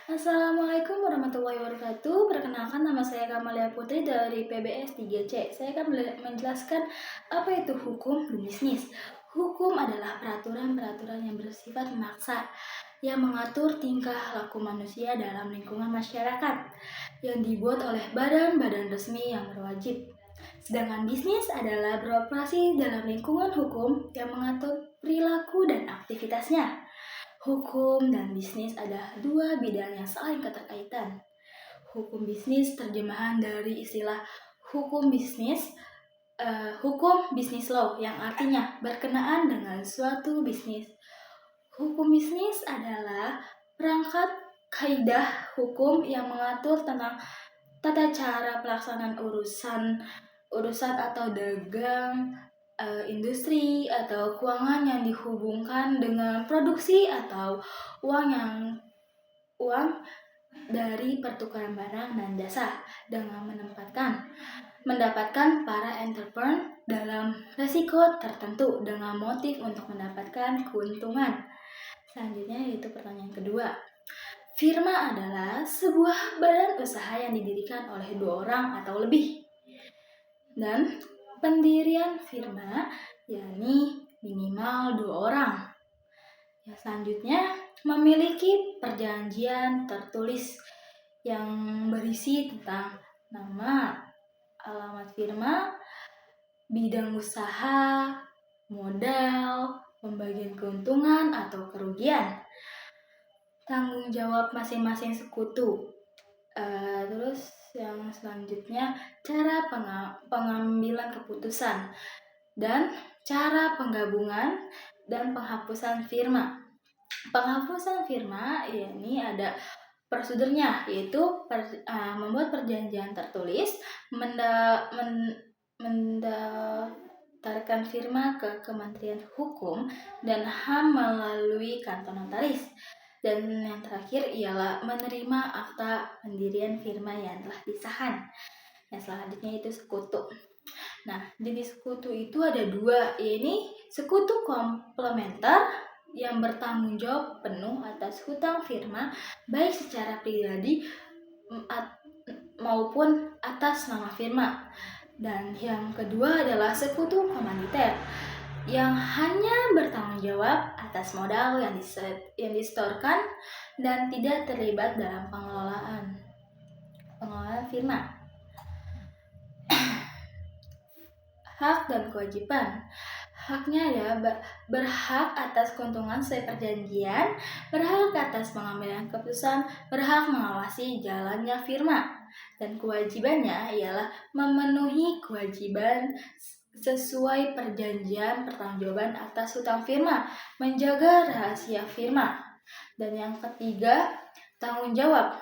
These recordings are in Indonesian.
Assalamualaikum warahmatullahi wabarakatuh. Perkenalkan, nama saya Kamalia Putri dari PBS 3C. Saya akan menjelaskan apa itu hukum berbisnis. Hukum adalah peraturan-peraturan yang bersifat memaksa yang mengatur tingkah laku manusia dalam lingkungan masyarakat yang dibuat oleh badan-badan resmi yang berwajib. Sedangkan bisnis adalah beroperasi dalam lingkungan hukum yang mengatur perilaku dan aktivitasnya. Hukum dan bisnis adalah dua bidang yang saling keterkaitan. Hukum bisnis terjemahan dari istilah hukum bisnis, hukum bisnis law yang artinya berkenaan dengan suatu bisnis. Hukum bisnis adalah perangkat kaidah hukum yang mengatur tentang tata cara pelaksanaan urusan atau dagang, industri atau keuangan yang dihubungkan dengan produksi atau uang dari pertukaran barang dan jasa dengan mendapatkan para entrepreneur dalam resiko tertentu dengan motif untuk mendapatkan keuntungan. Selanjutnya yaitu pertanyaan kedua. Firma adalah sebuah badan usaha yang didirikan oleh 2 orang atau lebih. Dan pendirian firma yakni minimal 2 orang. Yang selanjutnya memiliki perjanjian tertulis yang berisi tentang nama, alamat firma, bidang usaha, modal, pembagian keuntungan atau kerugian, tanggung jawab masing-masing sekutu. Terus yang selanjutnya cara pengambilan keputusan dan cara penggabungan dan penghapusan firma. Penghapusan firma ini ada prosedurnya, yaitu membuat perjanjian tertulis, mendaftarkan firma ke Kementerian Hukum dan HAM melalui kantor notaris. Dan yang terakhir ialah menerima akta pendirian firma yang telah disahkan. Yang selanjutnya itu sekutu. Nah, jenis sekutu itu ada 2, yaitu sekutu komplementer yang bertanggung jawab penuh atas hutang firma baik secara pribadi maupun atas nama firma. Dan yang kedua adalah sekutu komanditer yang hanya bertanggung jawab atas modal yang disetorkan dan tidak terlibat dalam pengelolaan firma. Hak dan kewajiban. Haknya ya berhak atas keuntungan sesuai perjanjian, berhak atas pengambilan keputusan, berhak mengawasi jalannya firma. Dan kewajibannya ialah memenuhi kewajiban sesuai perjanjian pertanggungjawaban atas hutang firma, menjaga rahasia firma. Dan yang ketiga, tanggung jawab.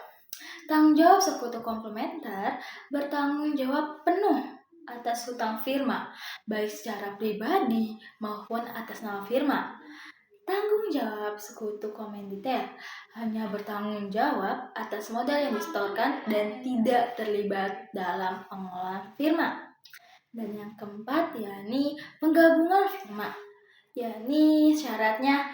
Tanggung jawab sekutu komplementer bertanggung jawab penuh atas hutang firma, baik secara pribadi maupun atas nama firma. Tanggung jawab sekutu komanditer hanya bertanggung jawab atas modal yang disetorkan dan tidak terlibat dalam pengelolaan firma. Dan yang keempat yakni penggabungan firma, yakni syaratnya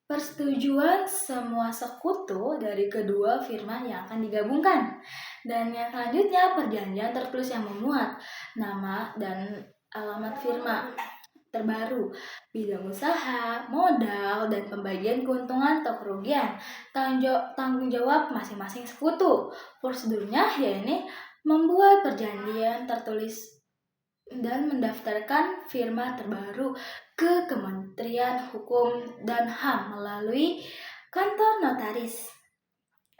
persetujuan semua sekutu dari kedua firma yang akan digabungkan. Dan yang selanjutnya perjanjian tertulis yang memuat nama dan alamat firma terbaru, bidang usaha, modal, dan pembagian keuntungan atau kerugian, tanggung jawab masing-masing sekutu. Prosedurnya yakni membuat perjanjian tertulis dan mendaftarkan firma terbaru ke Kementerian Hukum dan HAM melalui kantor notaris.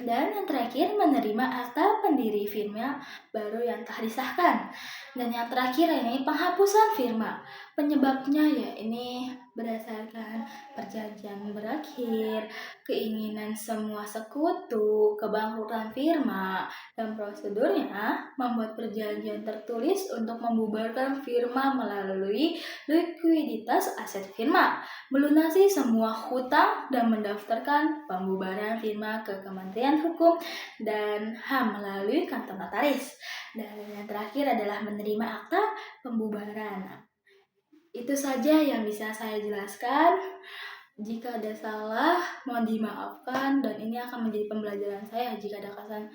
Dan yang terakhir menerima akta pendiri firma baru yang telah disahkan. Dan yang terakhir ini penghapusan firma. Penyebabnya ya ini berdasarkan perjanjian berakhir, keinginan semua sekutu, kebangkrutan firma, dan prosedurnya membuat perjanjian tertulis untuk membubarkan firma melalui likuiditas aset firma, melunasi semua hutang dan mendaftarkan pembubaran firma ke Kementerian Hukum dan HAM melalui kantor notaris. Dan yang terakhir adalah menerima akta pembubaran. Itu saja yang bisa saya jelaskan. Jika ada salah, mohon dimaafkan dan ini akan menjadi pembelajaran saya jika ada kesalahan.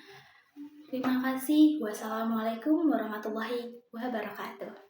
Terima kasih. Wassalamualaikum warahmatullahi wabarakatuh.